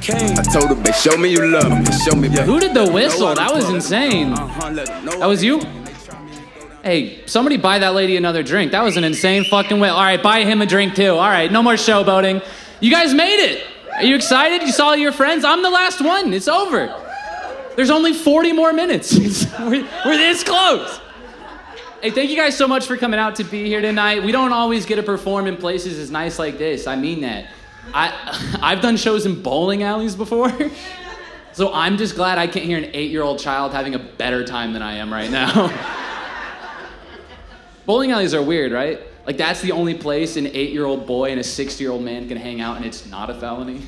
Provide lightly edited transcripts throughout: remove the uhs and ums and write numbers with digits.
I told her, babe, show me you love me. Show me, babe. Who did the whistle? That was insane. That was you? Hey, somebody buy that lady another drink. That was an insane fucking whistle. All right, buy him a drink too. All right, no more showboating. You guys made it. Are you excited? You saw your friends? I'm the last one. It's over. There's only 40 more minutes. We're this close. Hey, thank you guys so much for coming out to be here tonight. We don't always get to perform in places as nice like this. I mean that. I've done shows in bowling alleys before. So I'm just glad I can't hear an 8-year-old child having a better time than I am right now. Bowling alleys are weird, right? Like, that's the only place an 8-year-old boy and a 60-year-old man can hang out and it's not a felony.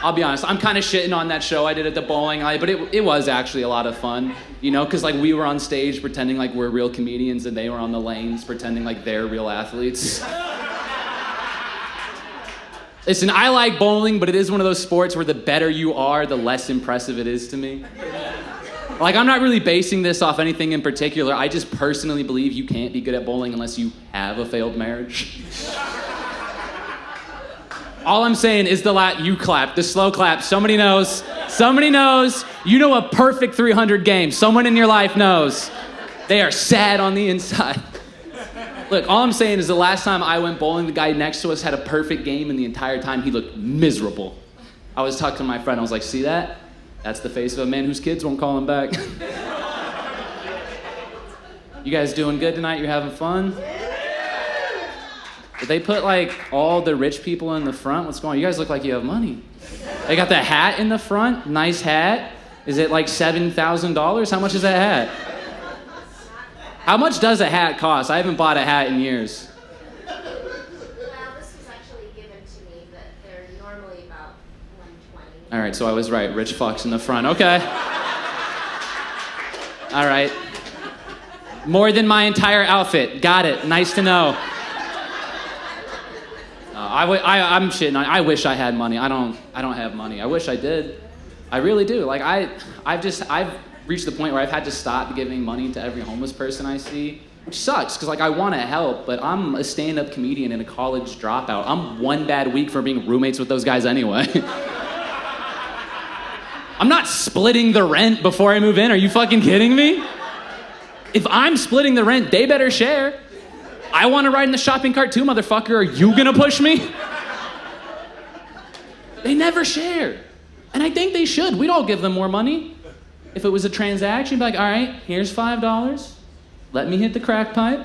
I'll be honest, I'm kind of shitting on that show I did at the bowling alley, but it was actually a lot of fun, you know, because like we were on stage pretending like we're real comedians and they were on the lanes pretending like they're real athletes. Listen, I like bowling, but it is one of those sports where the better you are, the less impressive it is to me. Like, I'm not really basing this off anything in particular. I just personally believe you can't be good at bowling unless you have a failed marriage. All I'm saying is you clap, the slow clap. Somebody knows. You know a perfect 300 game. Someone in your life knows. They are sad on the inside. Look, all I'm saying is the last time I went bowling, the guy next to us had a perfect game, and the entire time he looked miserable. I was talking to my friend. I was like, see that? That's the face of a man whose kids won't call him back. You guys doing good tonight? You're having fun? Did they put like all the rich people in the front? What's going on? You guys look like you have money. They got the hat in the front. Nice hat. Is it like $7,000? How much is that hat? How much does a hat cost? I haven't bought a hat in years. Well, this was actually given to me, but they're normally about $120. All right, so I was right. Rich fucks in the front. Okay. All right. More than my entire outfit. Got it. Nice to know. I'm shitting on. I wish I had money. I don't have money. I wish I did. I really do. Like I've reached the point where I've had to stop giving money to every homeless person I see, which sucks because like I want to help, but I'm a stand-up comedian and a college dropout. I'm one bad week for being roommates with those guys anyway. I'm not splitting the rent before I move in. Are you fucking kidding me? If I'm splitting the rent, they better share. I want to ride in the shopping cart too, motherfucker. Are you gonna push me? They never share. And I think they should. We'd all give them more money. If it was a transaction, you'd be like, all right, here's $5. Let me hit the crack pipe.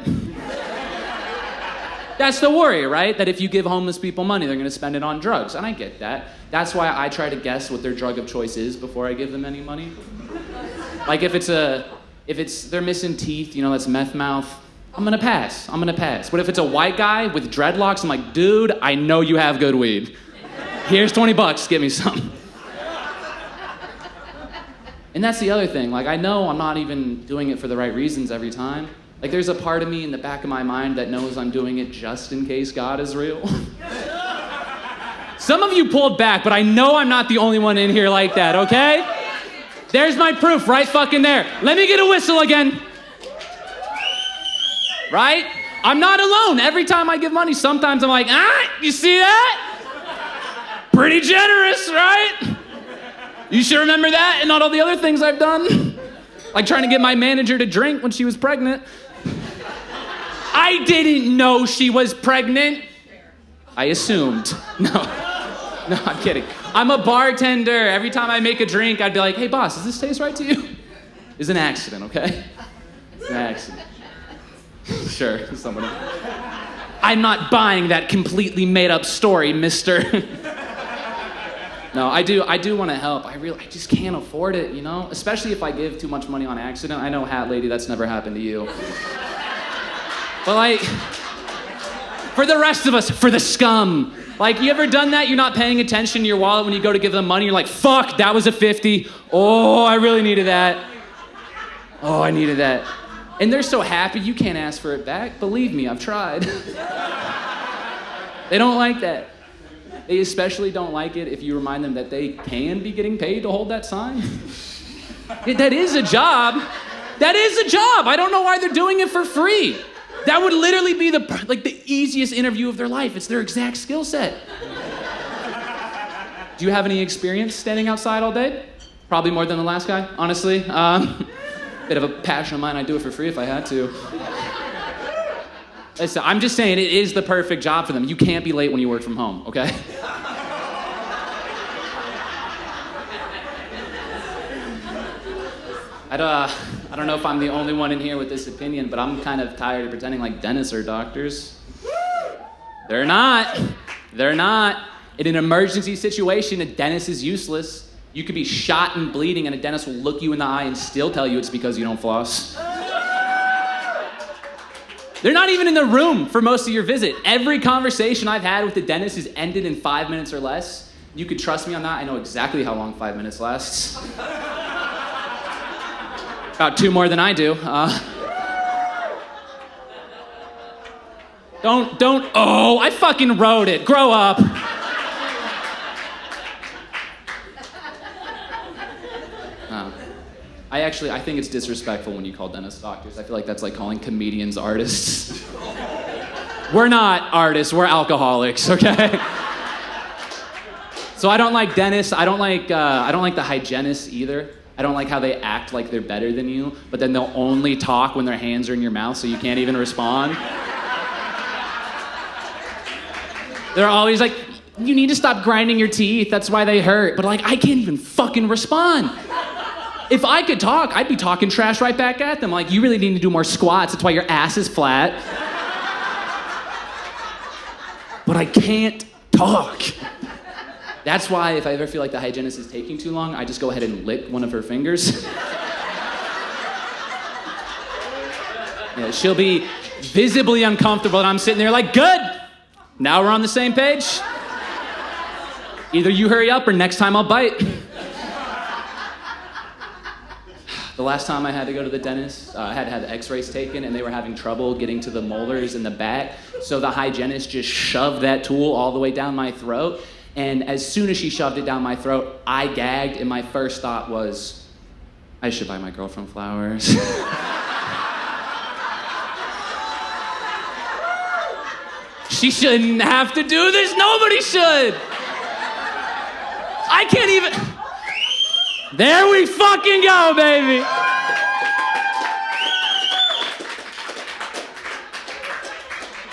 That's the worry, right? That if you give homeless people money, they're gonna spend it on drugs. And I get that. That's why I try to guess what their drug of choice is before I give them any money. Like if they're missing teeth, you know, that's meth mouth. I'm gonna pass. But if it's a white guy with dreadlocks, I'm like, dude, I know you have good weed. Here's $20, give me some. And that's the other thing, like I know I'm not even doing it for the right reasons every time. Like there's a part of me in the back of my mind that knows I'm doing it just in case God is real. Some of you pulled back, but I know I'm not the only one in here like that, okay? There's my proof right fucking there. Let me get a whistle again. Right? I'm not alone. Every time I give money, sometimes I'm like, you see that? Pretty generous, right? You should remember that and not all the other things I've done. Like trying to get my manager to drink when she was pregnant. I didn't know she was pregnant. I assumed. No, I'm kidding. I'm a bartender. Every time I make a drink, I'd be like, hey boss, does this taste right to you? It's an accident, okay? It's an accident. Sure, somebody. I'm not buying that completely made up story, mister. No, I do want to help. I just can't afford it, you know? Especially if I give too much money on accident. I know, hat lady, that's never happened to you. But like, for the rest of us, for the scum. Like, you ever done that? You're not paying attention to your wallet when you go to give them money. You're like, fuck, that was a 50. Oh, I really needed that. Oh, I needed that. And they're so happy you can't ask for it back. Believe me, I've tried. They don't like that. They especially don't like it if you remind them that they can be getting paid to hold that sign. That is a job. That is a job. I don't know why they're doing it for free. That would literally be the easiest interview of their life. It's their exact skill set. Do you have any experience standing outside all day? Probably more than the last guy, honestly. Bit of a passion of mine. I'd do it for free if I had to. Listen, I'm just saying it is the perfect job for them. You can't be late when you work from home, okay? I don't know if I'm the only one in here with this opinion, but I'm kind of tired of pretending like dentists are doctors. They're not. They're not. In an emergency situation, a dentist is useless. You could be shot and bleeding, and a dentist will look you in the eye and still tell you it's because you don't floss. They're not even in the room for most of your visit. Every conversation I've had with the dentist is ended in 5 minutes or less. You could trust me on that. I know exactly how long 5 minutes lasts. About 2 more than I do. Oh, I fucking wrote it. Grow up. I think it's disrespectful when you call dentists doctors. I feel like that's like calling comedians artists. We're not artists, we're alcoholics, okay? So I don't like dentists. I don't like the hygienists either. I don't like how they act like they're better than you, but then they'll only talk when their hands are in your mouth so you can't even respond. They're always like, you need to stop grinding your teeth, that's why they hurt. But like, I can't even fucking respond. If I could talk, I'd be talking trash right back at them. Like, you really need to do more squats, that's why your ass is flat. But I can't talk. That's why if I ever feel like the hygienist is taking too long, I just go ahead and lick one of her fingers. Yeah, she'll be visibly uncomfortable and I'm sitting there like, good, now we're on the same page. Either you hurry up or next time I'll bite. The last time I had to go to the dentist, I had to have the x-rays taken and they were having trouble getting to the molars in the back. So the hygienist just shoved that tool all the way down my throat. And as soon as she shoved it down my throat, I gagged, and my first thought was, I should buy my girlfriend flowers. She shouldn't have to do this. Nobody should. I can't even. There we fucking go, baby.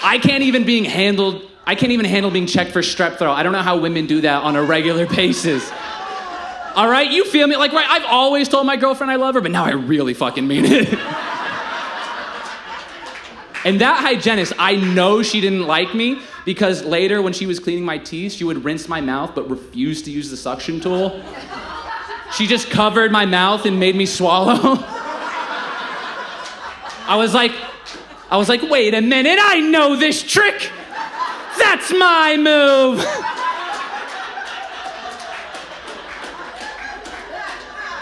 I can't even handle being checked for strep throat. I don't know how women do that on a regular basis. All right, you feel me? Like, right, I've always told my girlfriend I love her, but now I really fucking mean it. And that hygienist, I know she didn't like me because later when she was cleaning my teeth, she would rinse my mouth but refused to use the suction tool. She just covered my mouth and made me swallow. I was like, wait a minute, I know this trick. That's my move.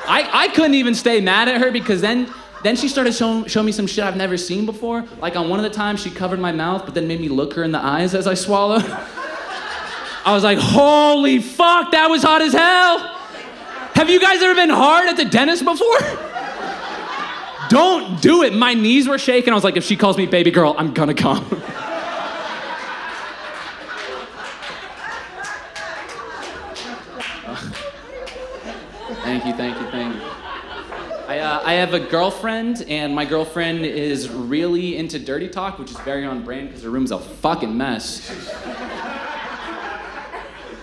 I couldn't even stay mad at her because then she started showing me some shit I've never seen before. Like on one of the times she covered my mouth but then made me look her in the eyes as I swallowed. I was like, holy fuck, that was hot as hell. Have you guys ever been hard at the dentist before? Don't do it. My knees were shaking. I was like, if she calls me baby girl, I'm gonna come. Thank you. I have a girlfriend, and my girlfriend is really into dirty talk, which is very on brand because her room's a fucking mess.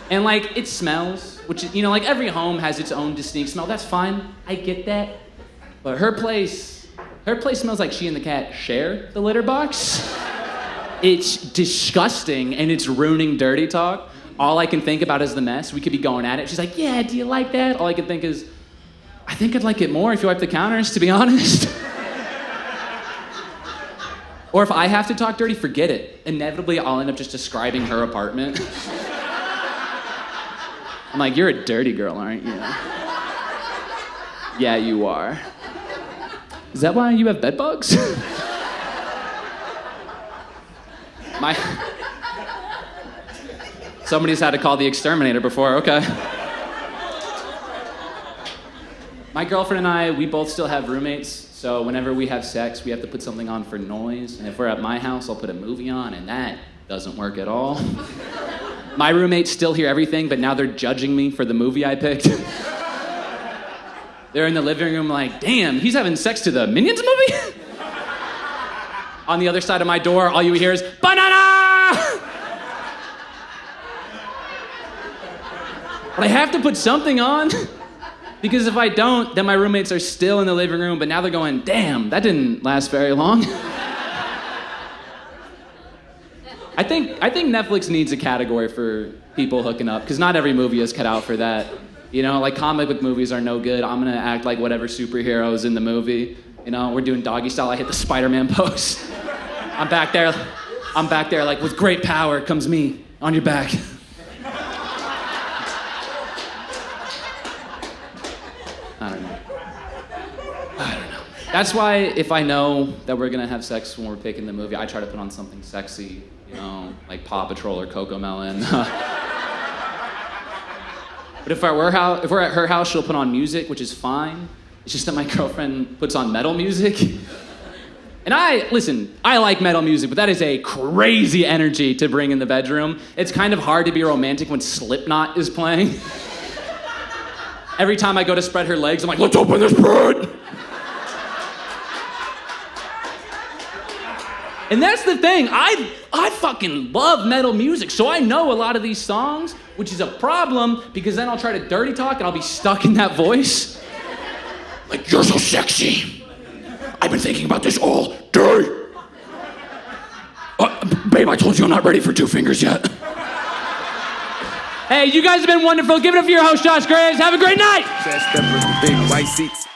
And like, it smells, which, you know, like every home has its own distinct smell. That's fine, I get that. But her place smells like she and the cat share the litter box. It's disgusting, and it's ruining dirty talk. All I can think about is the mess. We could be going at it. She's like, yeah, do you like that? All I can think is, I think I'd like it more if you wipe the counters, to be honest. Or if I have to talk dirty, forget it. Inevitably, I'll end up just describing her apartment. I'm like, you're a dirty girl, aren't you? Yeah, you are. Is that why you have bed bugs? Somebody's had to call the exterminator before, okay. My girlfriend and I, we both still have roommates, So whenever we have sex, we have to put something on for noise. And if we're at my house, I'll put a movie on, and that doesn't work at all. My roommates still hear everything, but now they're judging me for the movie I picked. They're in the living room like, damn, he's having sex to the Minions movie? On the other side of my door, all you hear is, banana! But I have to put something on, because if I don't, then my roommates are still in the living room, but now they're going, damn, that didn't last very long. I think Netflix needs a category for people hooking up, because not every movie is cut out for that. You know, like comic book movies are no good. I'm gonna act like whatever superhero is in the movie. You know, we're doing doggy style. I hit the Spider-Man pose. I'm back there like, with great power comes me on your back. I don't know. That's why if I know that we're gonna have sex when we're picking the movie, I try to put on something sexy, you know, like Paw Patrol or Coco Melon. But if we're at her house, she'll put on music, which is fine. It's just that my girlfriend puts on metal music. And I like metal music, but that is a crazy energy to bring in the bedroom. It's kind of hard to be romantic when Slipknot is playing. Every time I go to spread her legs, I'm like, let's open this spread. And that's the thing, I fucking love metal music, so I know a lot of these songs, which is a problem, because then I'll try to dirty talk and I'll be stuck in that voice. Like, you're so sexy. I've been thinking about this all day. Babe, I told you I'm not ready for 2 fingers yet. Hey, you guys have been wonderful. Give it up for your host, Josh Graves. Have a great night. Big white seats.